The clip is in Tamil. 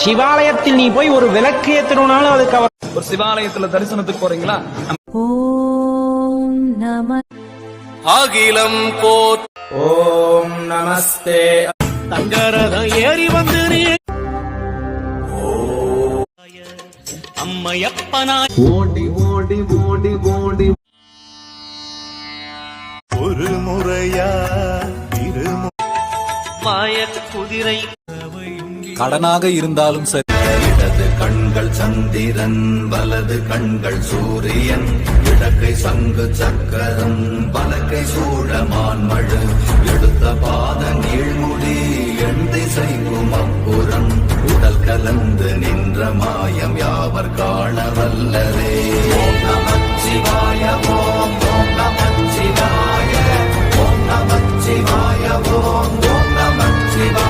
சிவாலயத்தில் நீ போய் ஒரு விளக்கு ஏத்தணும்னாலும் அதுக்கு ஒரு சிவாலயத்துல தரிசனத்துக்கு போறீங்களா? ஓம் நம அகிலம் போற் ஓம் நமஸ்தே. தங்கரதம் ஏறி வந்து நீ அம்மையப்பனாய் ஓடி ஓடி ஓடி ஓடி ஒரு முறையா மாய குதிரை கடனாக இருந்தாலும் சரி. இடது கண்கள் சந்திரன், வலது கண்கள் சூரியன், இடக்கை சங்கு சக்கரம், பலக்கை சூழமான்மழு, எடுத்த பாத நீழ்முடி, எண் திசைக்கும் அப்புறம், உடல் கலந்து நின்ற மாயம் யாவர் காண வல்லரே.